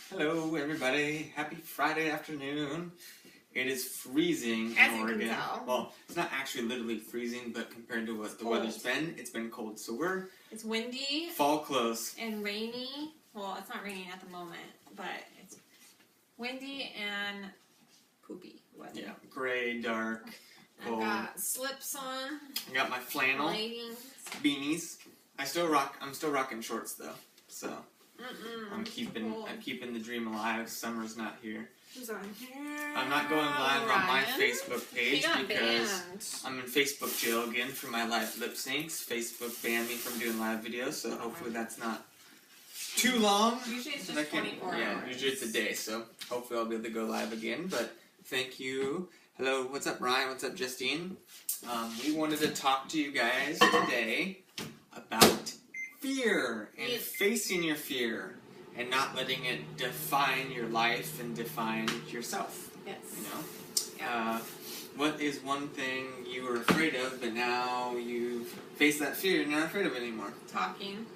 Hello, everybody. Happy Friday afternoon. It is freezing As in you can Oregon. tell. Well, it's not actually literally freezing, but compared to what the cold. weather's been, it's been cold. So we're It's windy fall close. and rainy. Well, it's not raining at the moment, but it's windy and poopy weather. Yeah, gray, dark, I've cold. got slips on, I got my flannel lighting. beanies. I'm still rocking shorts though. So I'm keeping the dream alive. Summer's not here. Who's on here? I'm not going live on my Ryan. Facebook page He got because banned. I'm in Facebook jail again for my live lip syncs. Facebook banned me from doing live videos, so hopefully that's not too long. Usually it's I just can- 24 Yeah, hours. usually it's a day, so hopefully I'll be able to go live again. But thank you. Hello, what's up, Ryan? What's up, Justine? We wanted to talk to you guys today about fear and Yes. facing your fear and not letting it define your life and define yourself. Yes. You know? Yeah. What is one thing you were afraid of, but now you've faced that fear and you're not afraid of it anymore? Talking.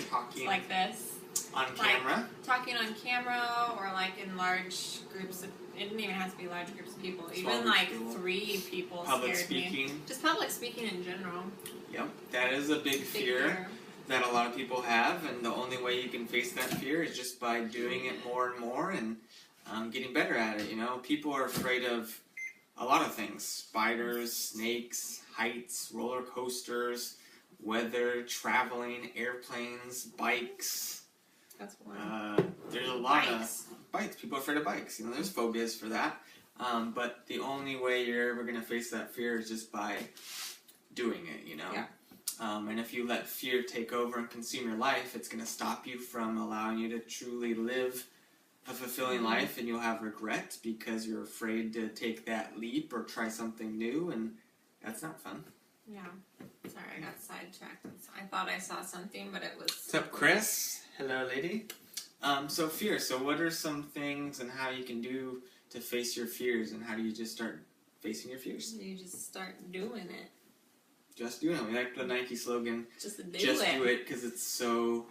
Talking Like this. on like- camera? Talking on camera or like in large groups of, it didn't even have to be large groups of people. Small Even groups like of people. 3 people Public scared me. speaking. Just public speaking in general. Yep. That is a big Big fear that a lot of people have, and the only way you can face that fear is just by doing it more and more and getting better at it. You know, people are afraid of a lot of things: spiders, snakes, heights, roller coasters, weather, traveling, airplanes, bikes. That's one. There's a lot Bikes. of bikes. People are afraid of bikes. You know, there's phobias for that. But the only way you're ever going to face that fear is just by doing it, you know? Yeah. And if you let fear take over and consume your life, it's going to stop you from allowing you to truly live a fulfilling life, and you'll have regret because you're afraid to take that leap or try something new, and that's not fun. Yeah. Sorry, I got sidetracked. I thought I saw something, but it was. What's up, Chris? Hello, lady. So fear. So what are some things and how you can do to face your fears, and how do you just start facing your fears? You just start doing it. Just doing it. We like the Nike slogan, Just do just it. do it, because it's so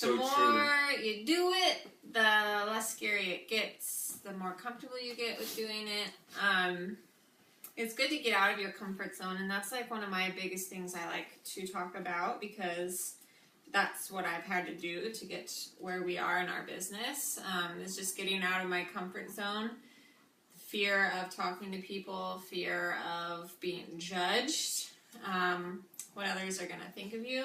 The more true. you do it, the less scary it gets. The more comfortable you get with doing it. It's good to get out of your comfort zone, and that's like one of my biggest things I like to talk about, because that's what I've had to do to get where we are in our business. Is just getting out of my comfort zone. Fear of talking to people, fear of being judged, what others are going to think of you,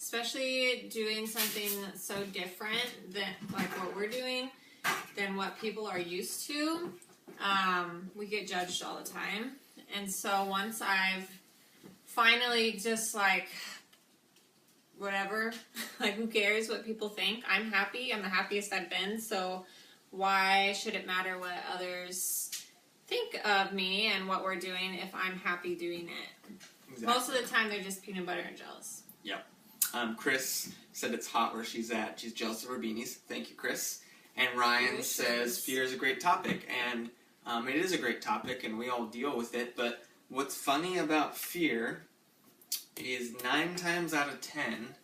especially doing something so different than like what we're doing than what people are used to. We get judged all the time. And so once I've finally just like, whatever, like who cares what people think? I'm happy. I'm the happiest I've been. So why should it matter what others think of me and what we're doing if I'm happy doing it? Exactly. Most of the time they're just peanut butter and jealous. Chris said it's hot where she's at. She's jealous of her beanies. Thank you, Chris. And Ryan says fear is a great topic, and it is a great topic, and we all deal with it. But what's funny about fear is 9 times out of 10,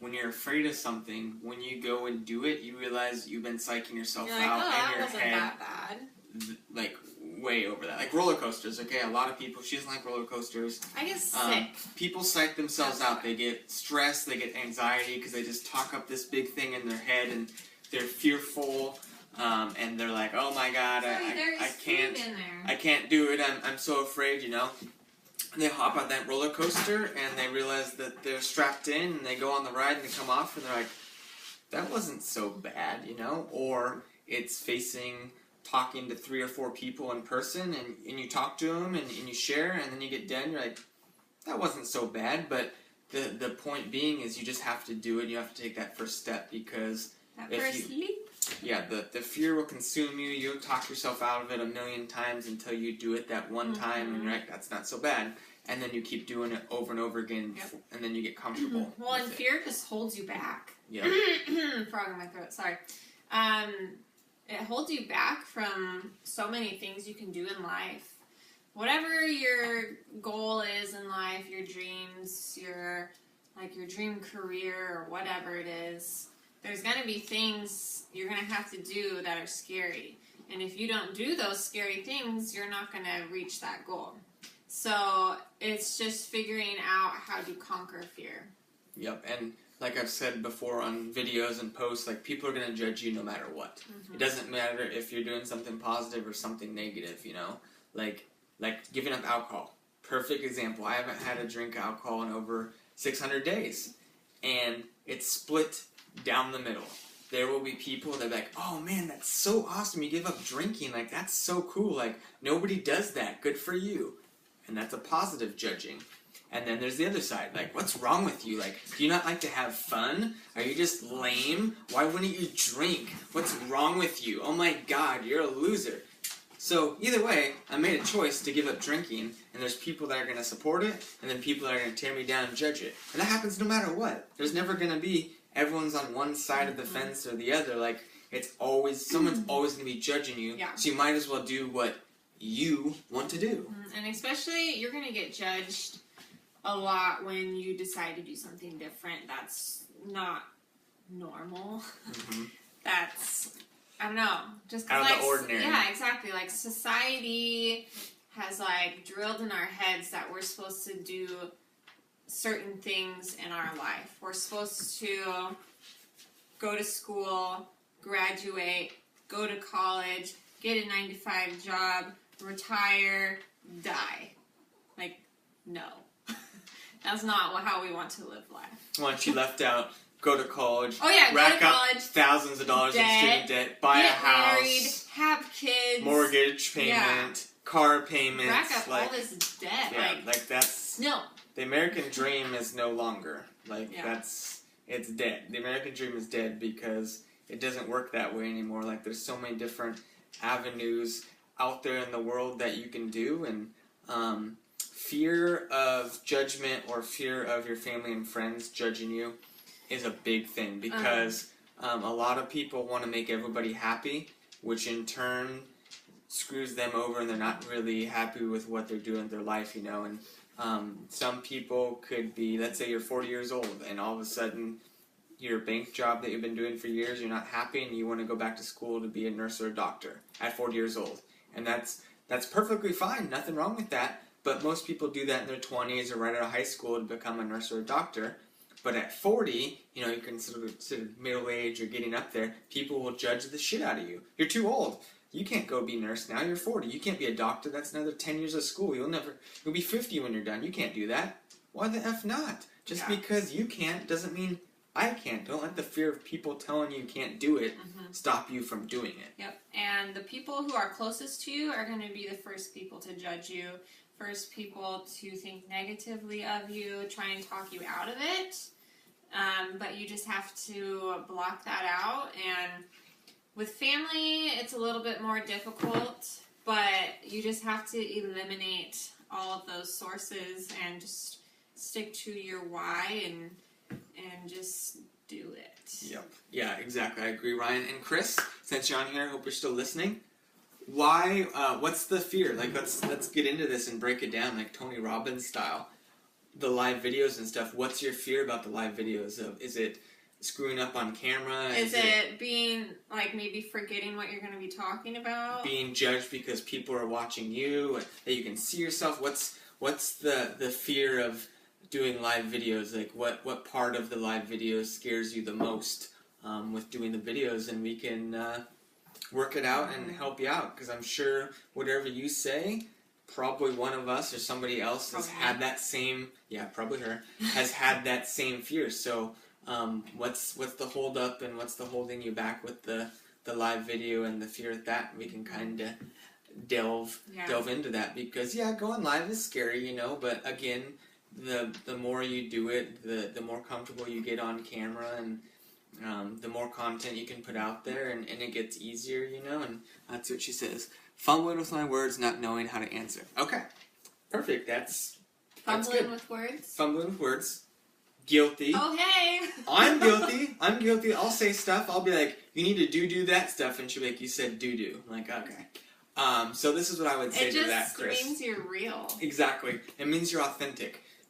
when you're afraid of something, when you go and do it, you realize you've been psyching yourself You're like, out oh, in that your wasn't head, that bad. like way over that. Like roller coasters. Okay, a lot of people. She doesn't like roller coasters. I get sick. People psych themselves That's out. They get stressed, they get anxiety because they just talk up this big thing in their head and they're fearful, and they're like, "Oh my God, I can't do it. I'm so afraid," you know. And they hop on that roller coaster and they realize that they're strapped in and they go on the ride and they come off and they're like, "That wasn't so bad," you know. Or it's facing talking to 3 or 4 people in person, and you talk to them and you share, and then you get done, you're like, that wasn't so bad. But the point being is you just have to do it. You have to take that first step, because That if first leap. yeah, the fear will consume you. You'll talk yourself out of it 1,000,000 times until you do it that one time, and you're like, that's not so bad. And then you keep doing it over and over again, and then you get comfortable. Well, and fear just holds you back. Yeah. Frog in my throat, sorry. It holds you back from so many things you can do in life. Whatever your goal is in life, your dreams, your dream career or whatever it is, there's going to be things you're going to have to do that are scary. And if you don't do those scary things, you're not going to reach that goal. So it's just figuring out how to conquer fear. Yep, and like I've said before on videos and posts, like, people are going to judge you no matter what. Mm-hmm. It doesn't matter if you're doing something positive or something negative, you know? Like giving up alcohol. Perfect example. I haven't had a drink of alcohol in over 600 days. And it's split down the middle. There will be people that are like, oh man, that's so awesome, you give up drinking, like, that's so cool, like, nobody does that, good for you. And that's a positive judging. And then there's the other side, like, what's wrong with you? Like, do you not like to have fun? Are you just lame? Why wouldn't you drink? What's wrong with you? Oh my god, you're a loser. So, either way, I made a choice to give up drinking, and there's people that are going to support it, and then people that are going to tear me down and judge it. And that happens no matter what. There's never going to be everyone's on one side of the fence or the other. Like, it's always, someone's always going to be judging you, so you might as well do what you want to do. And especially, you're going to get judged a lot when you decide to do something different that's not normal. Mm-hmm. That's, I don't know, just out of the ordinary. Yeah, exactly. Like, society has, like, drilled in our heads that we're supposed to do certain things in our life. We're supposed to go to school, graduate, go to college, get a 9-to-5 job, retire, die. Like, no. That's not how we want to live life. Once you left out, go to college, rack up thousands of dollars in student debt, buy a house, get married, have kids, mortgage payment, car payments. Rack up all this debt. Yeah, like that's... No. The American dream is no longer. Like, it's dead. The American dream is dead because it doesn't work that way anymore. Like, there's so many different avenues out there in the world that you can do, and fear of judgment or fear of your family and friends judging you is a big thing, because a lot of people want to make everybody happy, which in turn screws them over, and they're not really happy with what they're doing in their life, you know. And some people could be, let's say you're 40 years old, and all of a sudden your bank job that you've been doing for years, you're not happy, and you want to go back to school to be a nurse or a doctor at 40 years old. And that's perfectly fine, nothing wrong with that, but most people do that in their 20s or right out of high school to become a nurse or a doctor. But at 40, you know, you can sort of middle age or getting up there, people will judge the shit out of you. You're too old. You can't go be a nurse now. You're 40. You can't be a doctor. That's another 10 years of school. You'll be 50 when you're done. You can't do that. Why the F not? Just because you can't doesn't mean I can't. Don't let the fear of people telling you can't do it stop you from doing it. Yep. And the people who are closest to you are going to be the first people to judge you, first people to think negatively of you, try and talk you out of it. But you just have to block that out. And with family, it's a little bit more difficult, but you just have to eliminate all of those sources and just stick to your why and just do it. Yep. Yeah, exactly. I agree, Ryan. And Chris, since you're on here, I hope you're still listening. Why, what's the fear? Like, let's get into this and break it down, like Tony Robbins style. The live videos and stuff. What's your fear about the live videos? Is it screwing up on camera? Is it being, like, maybe forgetting what you're going to be talking about? Being judged because people are watching you, that you can see yourself? What's the fear of doing live videos? Like, what part of the live videos scares you the most with doing the videos? And we can work it out and help you out, because I'm sure whatever you say, probably one of us or somebody else has had that same, probably her, has had that same fear. So what's the hold up, and what's the holding you back with the live video and the fear of that? We can kind of delve into that, because going live is scary, you know, but again, the more you do it, the more comfortable you get on camera, and the more content you can put out there, and it gets easier, you know. And that's what she says. Fumbling with my words, not knowing how to answer. Okay. Perfect. That's Fumbling with words? Fumbling with words. Guilty. Oh, hey! I'm guilty. I'll say stuff. I'll be like, you need to do that stuff. And she'll be like, you said do. I'm like, okay. So this is what I would say to that, Chris. It just means you're real. Exactly. It means you're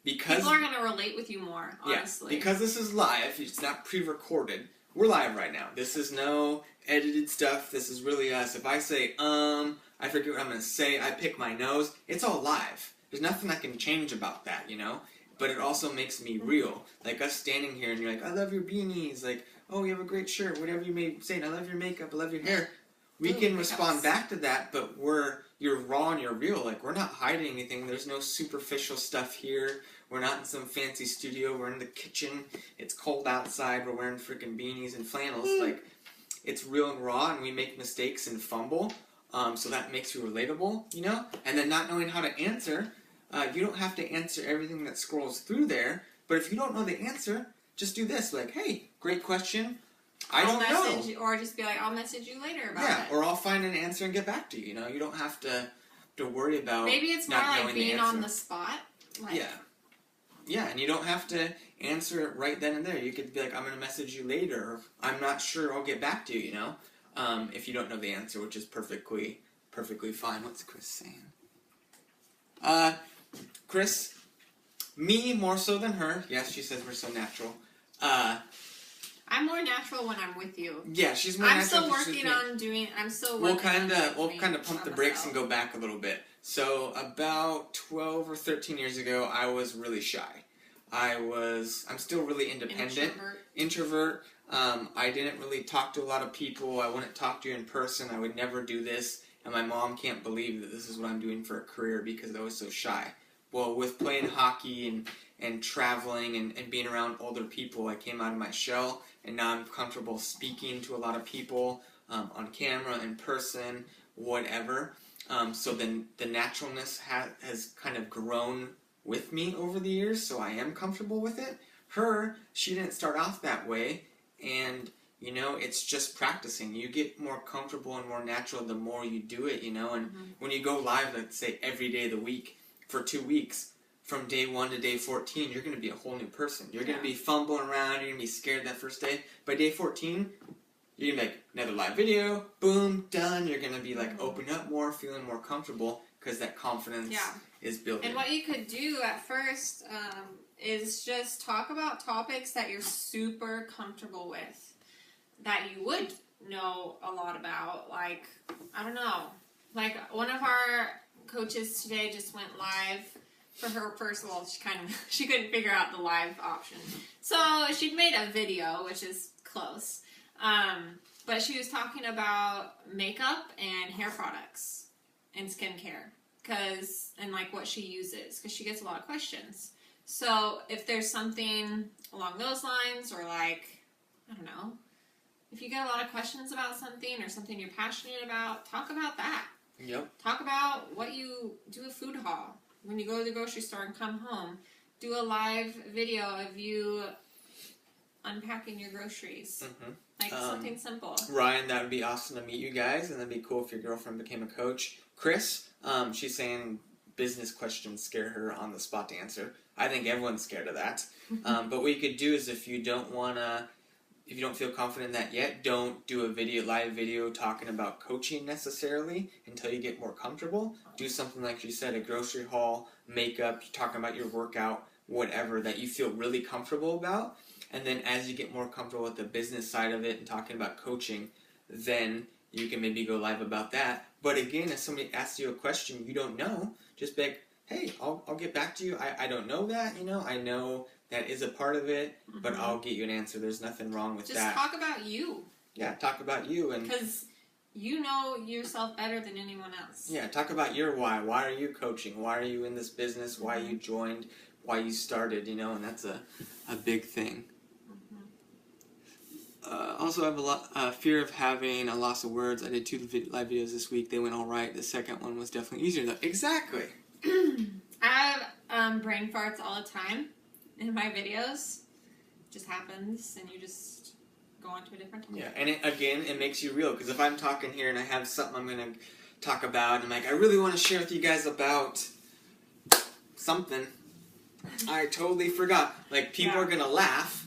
Because people are going to relate with you more, honestly. Yeah, because this is live, it's not pre-recorded. we're live right now. This is no edited stuff. This is really us. If I say, I forget what I'm going to say, I pick my nose, it's all live. There's nothing I can change about that, you know? But it also makes me real. Like us standing here and you're like, I love your beanies. Like, oh, you have a great shirt. Whatever you may say. And I love your makeup. I love your hair. We can respond back to that, but you're raw and you're real. Like, we're not hiding anything. There's no superficial stuff here. We're not in some fancy studio. We're in the kitchen. It's cold outside. We're wearing freaking beanies and flannels. Like, it's real and raw, and we make mistakes and fumble. So that makes you relatable, you know? And then not knowing how to answer, you don't have to answer everything that scrolls through there. But if you don't know the answer, just do this. Like, hey, great question. I'll message know. Or just be like, I'll message you later about it. Yeah, or I'll find an answer and get back to you. You know, you don't have to worry about. Maybe it's more like being on the spot. Like, yeah, and you don't have to answer it right then and there. You could be like, I'm going to message you later. Or, I'm not sure. I'll get back to you. You know, if you don't know the answer, which is perfectly fine. What's Chris saying? Chris, me more so than her. Yes, she says we're so natural. I'm more natural when I'm with you. Yeah, she's more natural. I'm still working on We'll kind of pump the brakes and go back a little bit. So about 12 or 13 years ago, I was really shy. I'm still really independent. Introvert. I didn't really talk to a lot of people. I wouldn't talk to you in person. I would never do this. And my mom can't believe that this is what I'm doing for a career because I was so shy. Well, with playing hockey and traveling and being around older people, I came out of my shell, and now I'm comfortable speaking to a lot of people on camera, in person, whatever. So then the naturalness has kind of grown with me over the years, so I am comfortable with it. She didn't start off that way, and you know, it's just practicing. You get more comfortable and more natural the more you do it, you know, and when you go live, let's say every day of the week for 2 weeks, from day 1 to day 14, you're going to be a whole new person. You're going to be fumbling around. You're going to be scared that first day. By day 14, you're going to make another live video. Boom, done. You're going to be like opening up more, feeling more comfortable because that confidence is building. And what you could do at first is just talk about topics that you're super comfortable with, that you would know a lot about. Like, I don't know. Like, one of our coaches today just went live for her first, she couldn't figure out the live option. So she'd made a video, which is close. But she was talking about makeup and hair products and skincare. And like what she uses, because she gets a lot of questions. So if there's something along those lines, or like, I don't know, if you get a lot of questions about something or something you're passionate about, talk about that. Yep. Talk about what you do a food haul. When you go to the grocery store and come home, do a live video of you unpacking your groceries. Like something simple. Ryan, that would be awesome to meet you guys, and that'd be cool if your girlfriend became a coach. Chris, she's saying business questions scare her on the spot to answer. I think everyone's scared of that. But what you could do is if you don't feel confident in that yet, don't do a live video talking about coaching necessarily until you get more comfortable. Do something like you said, a grocery haul, makeup, talking about your workout, whatever that you feel really comfortable about. And then as you get more comfortable with the business side of it and talking about coaching, then you can maybe go live about that. But again, if somebody asks you a question you don't know, just be like, hey, I'll get back to you. I don't know that, you know. I know that is a part of it, but I'll get you an answer. There's nothing wrong with that. Just talk about you. Yeah, talk about you. Because you know yourself better than anyone else. Yeah, talk about your why. Why are you coaching? Why are you in this business? Why you joined? Why you started, you know, and that's a big thing. Also, I have fear of having a loss of words. I did 2 live videos this week. They went all right. The second one was definitely easier, though. Exactly. I have brain farts all the time in my videos. It just happens, and you just go on to a different topic. Yeah, and it makes you real. Because if I'm talking here and I have something I'm going to talk about, and I'm like, I really want to share with you guys about something, I totally forgot. Like, people are going to laugh.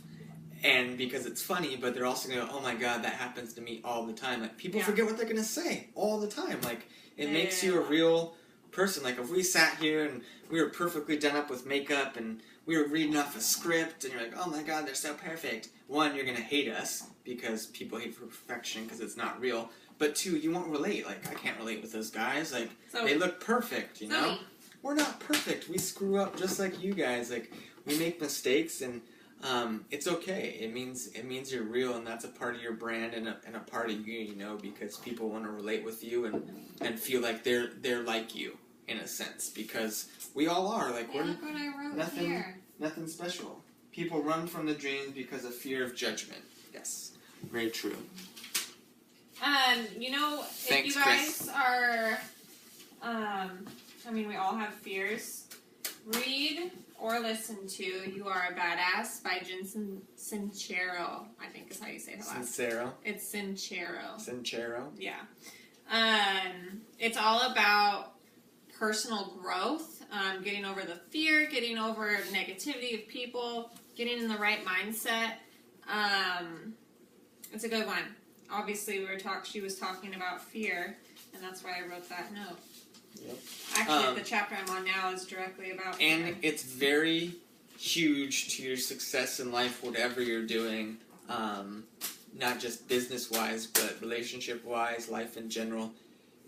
And because it's funny, but they're also going to go, oh my God, that happens to me all the time. Like, people forget what they're going to say all the time. Like, it makes you a real person. Like, if we sat here and we were perfectly done up with makeup and we were reading off a script, and you're like, oh my god, they're so perfect. One, you're going to hate us, because people hate for perfection, because it's not real. But two, you won't relate. Like, I can't relate with those guys. Like, they look perfect, you know? We're not perfect. We screw up just like you guys. Like, we make mistakes, and it's okay. It means you're real, and that's a part of your brand and a part of you, you know, because people want to relate with you and feel like they're like you in a sense, because we all are. Like, we're look what I wrote here. Nothing special. People run from the dreams because of fear of judgment. Yes, very true. You know, Thanks, if you guys are, I mean, we all have fears. Read or listen to "You Are a Badass" by Jen Sincero. I think is how you say her last name. Sincero. It's Sincero. Sincero. Yeah. It's all about personal growth, getting over the fear, getting over negativity of people, getting in the right mindset. It's a good one. Obviously, she was talking about fear, and that's why I wrote that note. Yep. Actually, the chapter I'm on now is directly about fear. And it's very huge to your success in life, whatever you're doing, not just business-wise, but relationship-wise, life in general,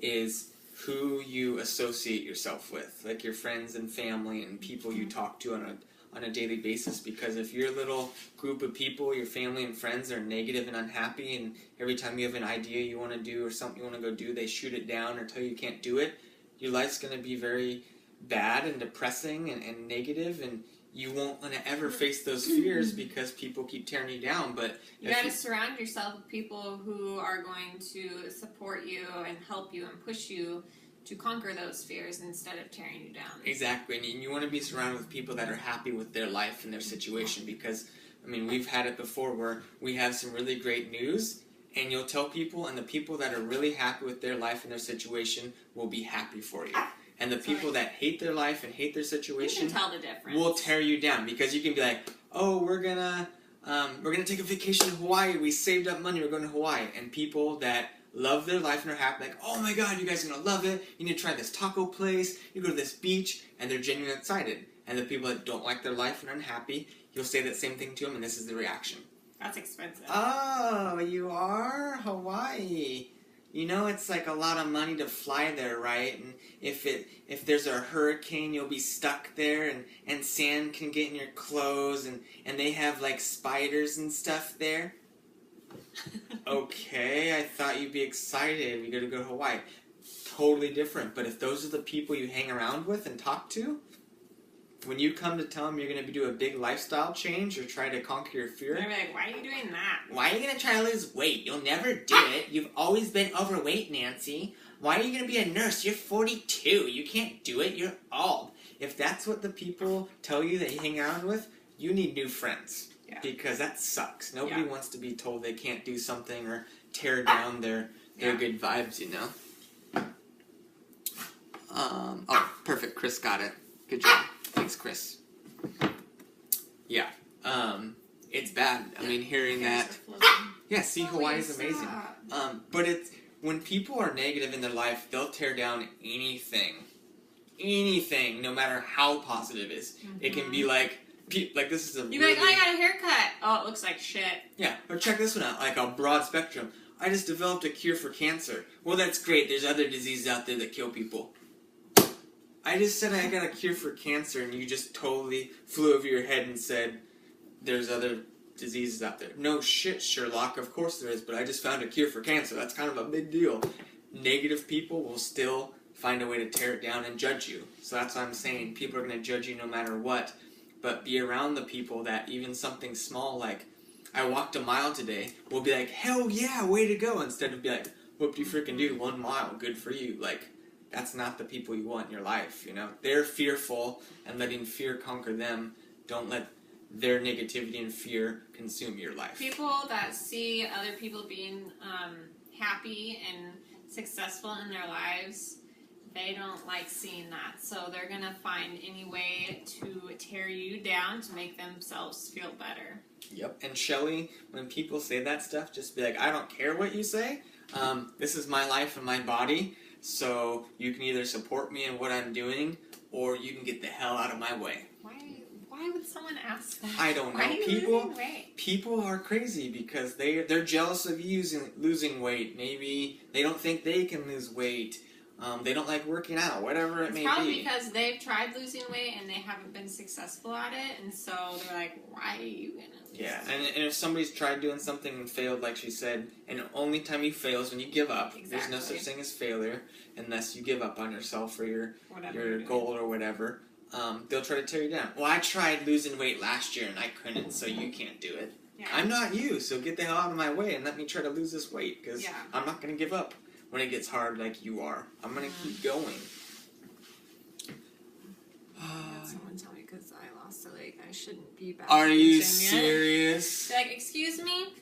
is who you associate yourself with, like your friends and family and people you talk to on a daily basis. Because if your little group of people, your family and friends, are negative and unhappy, and every time you have an idea you want to do or something you want to go do, they shoot it down or tell you can't do it, your life's going to be very bad and depressing and negative, and you won't want to ever face those fears because people keep tearing you down. But you got to surround yourself with people who are going to support you and help you and push you to conquer those fears instead of tearing you down. Exactly, and you want to be surrounded with people that are happy with their life and their situation, because, I mean, we've had it before where we have some really great news, and you'll tell people, and the people that are really happy with their life and their situation will be happy for you. And the people that hate their life and hate their situation, you can tell the difference, will tear you down, because you can be like, oh, we're gonna take a vacation to Hawaii. We saved up money. We're going to Hawaii. And people that love their life and are happy, like, oh my god, you guys are gonna love it. You need to try this taco place. You go to this beach, and they're genuinely excited. And the people that don't like their life and are unhappy, you'll say that same thing to them, and this is the reaction. That's expensive. Oh, you are? Hawaii. You know, it's like a lot of money to fly there, right? And if there's a hurricane, you'll be stuck there, and sand can get in your clothes, and they have, like, spiders and stuff there. Okay, I thought you'd be excited. We got to go to Hawaii. Totally different. But if those are the people you hang around with and talk to, when you come to tell them you're going to do a big lifestyle change or try to conquer your fear, they're like, why are you doing that? Why are you going to try to lose weight? You'll never do it. You've always been overweight, Nancy. Why are you going to be a nurse? You're 42. You can't do it. You're old. If that's what the people tell you that you hang around with, you need new friends. Yeah. Because that sucks. Nobody wants to be told they can't do something or tear down their good vibes, you know? Oh, perfect. Chris got it. Good job. Thanks, Chris. Yeah. It's bad. I mean, hearing that. Yeah, see, Hawaii is amazing. But it's when people are negative in their life, they'll tear down anything. Anything, no matter how positive it is. Mm-hmm. It can be like this is a You're like, I got a haircut. Oh, it looks like shit. Yeah, but check this one out. Like a broad spectrum. I just developed a cure for cancer. Well, that's great. There's other diseases out there that kill people. I just said I got a cure for cancer, and you just totally flew over your head and said, there's other diseases out there. No shit, Sherlock, of course there is, but I just found a cure for cancer. That's kind of a big deal. Negative people will still find a way to tear it down and judge you. So that's what I'm saying. People are going to judge you no matter what, but be around the people that even something small like, I walked a mile today, will be like, hell yeah, way to go, instead of be like, whoop you freaking do, 1 mile, good for you. Like, that's not the people you want in your life, you know? They're fearful, and letting fear conquer them. Don't let their negativity and fear consume your life. People that see other people being happy and successful in their lives, they don't like seeing that. So they're going to find any way to tear you down to make themselves feel better. Yep. And Shelly, when people say that stuff, just be like, I don't care what you say. This is my life and my body. So you can either support me in what I'm doing, or you can get the hell out of my way. Why would someone ask that? I don't know. Why are you losing weight? People are crazy because they're jealous of you losing weight. Maybe they don't think they can lose weight. They don't like working out, whatever it may be. It's probably because they've tried losing weight and they haven't been successful at it, and so they're like, why are you going to lose and if somebody's tried doing something and failed, like she said, and the only time you fail is when you give up. Exactly. There's no such thing as failure unless you give up on yourself or your Whatever goal or whatever. They'll try to tear you down. Well, I tried losing weight last year and I couldn't, so you can't do it. Yeah. I'm not you, so get the hell out of my way and let me try to lose this weight, because I'm not going to give up when it gets hard like you are. I'm going to keep going. Someone tell me because I lost a leg, I shouldn't be back. Are you serious? Like, excuse me?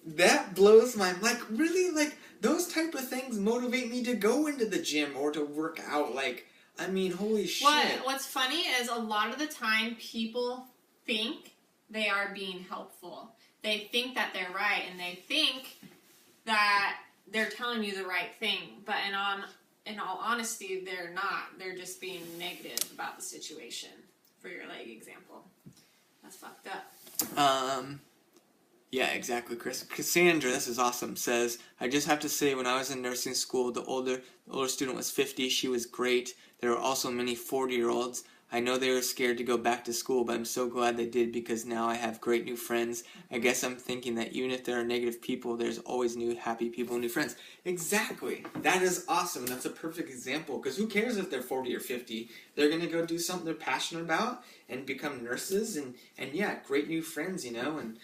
That blows my mind. Like, really? Like, those type of things motivate me to go into the gym or to work out. Like, I mean, holy shit. What's funny is a lot of the time people think they are being helpful. They think that they're right, and they think that they're telling you the right thing. But in all honesty, they're not. They're just being negative about the situation. For your leg example, that's fucked up. Yeah, exactly, Chris. Cassandra, this is awesome, says, I just have to say, when I was in nursing school, the older student was 50. She was great. There were also many 40-year-olds. I know they were scared to go back to school, but I'm so glad they did, because now I have great new friends. I guess I'm thinking that even if there are negative people, there's always new happy people and new friends. Exactly. That is awesome. That's a perfect example, because who cares if they're 40 or 50? They're going to go do something they're passionate about and become nurses, and yeah, great new friends, you know, and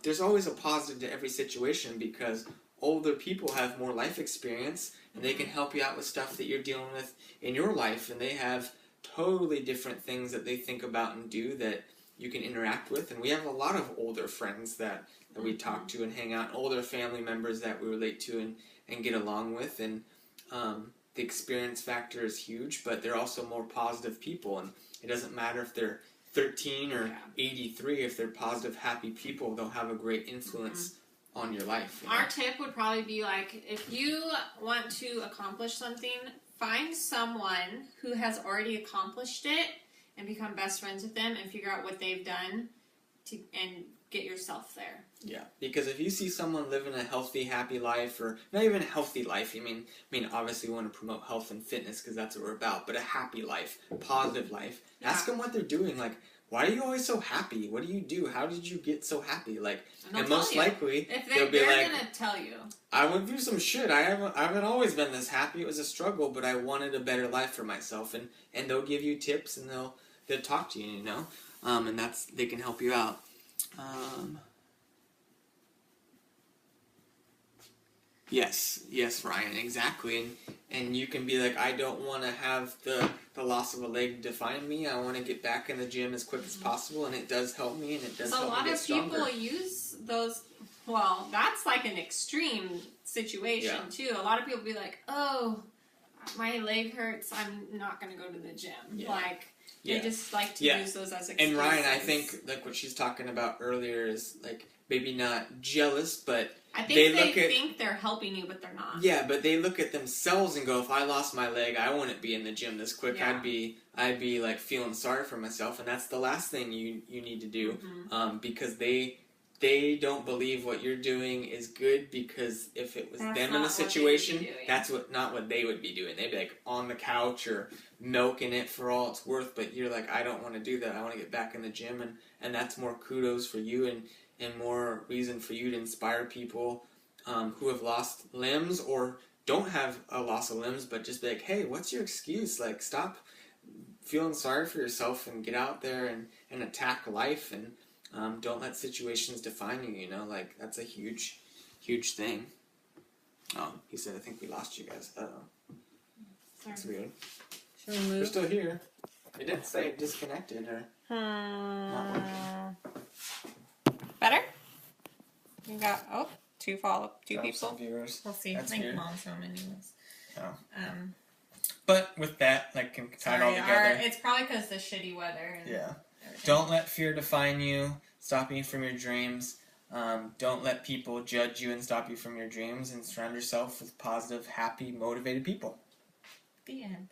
there's always a positive to every situation, because older people have more life experience and they can help you out with stuff that you're dealing with in your life, and they have totally different things that they think about and do that you can interact with. And we have a lot of older friends that we talk to and hang out, older family members that we relate to and get along with, and the experience factor is huge, but they're also more positive people, and it doesn't matter if they're 13 or 83, if they're positive, happy people, they'll have a great influence on your life. You know? Our tip would probably be like, if you want to accomplish something, find someone who has already accomplished it and become best friends with them and figure out what they've done and get yourself there. Yeah, because if you see someone living a healthy, happy life, or not even a healthy life, I mean, obviously we want to promote health and fitness because that's what we're about, but a happy life, positive life, ask them what they're doing. Like, why are you always so happy? What do you do? How did you get so happy? Like, and most likely, they'll be like, gonna tell you. I went through some shit. I haven't always been this happy. It was a struggle, but I wanted a better life for myself. And they'll give you tips, and they'll talk to you, you know? And they can help you out. Yes, Ryan, exactly. And you can be like, I don't want to have the loss of a leg define me. I want to get back in the gym as quick as possible, and it does help me, and it does help me get stronger. A lot of people use those. Well, that's like an extreme situation too. A lot of people be like, "Oh, my leg hurts. I'm not going to go to the gym." Yeah. Like they just like to use those as excuses. And Ryan, I think like what she's talking about earlier is like maybe not jealous, but I think they think they're helping you, but they're not. Yeah, but they look at themselves and go, if I lost my leg, I wouldn't be in the gym this quick. Yeah. I'd be like feeling sorry for myself, and that's the last thing you need to do, because they don't believe what you're doing is good, because if it was them in the situation, that's not what they would be doing. They'd be like on the couch or milking it for all it's worth, but you're like, I don't want to do that. I want to get back in the gym, and that's more kudos for you and more reason for you to inspire people who have lost limbs or don't have a loss of limbs, but just be like, hey, what's your excuse? Like, stop feeling sorry for yourself and get out there and attack life, and don't let situations define you, you know? Like, that's a huge, huge thing. Oh, he said, I think we lost you guys. Uh-oh. That's weird. Should we move? We're still here. It didn't say disconnected or not working. Better? You got two people. Some viewers. We'll see. That's I think weird. Mom's home anyways. Oh. But with that, like, can tie it all together. It's probably because the shitty weather. And everything. Don't let fear define you, stop you from your dreams. Don't let people judge you and stop you from your dreams, and surround yourself with positive, happy, motivated people. The end.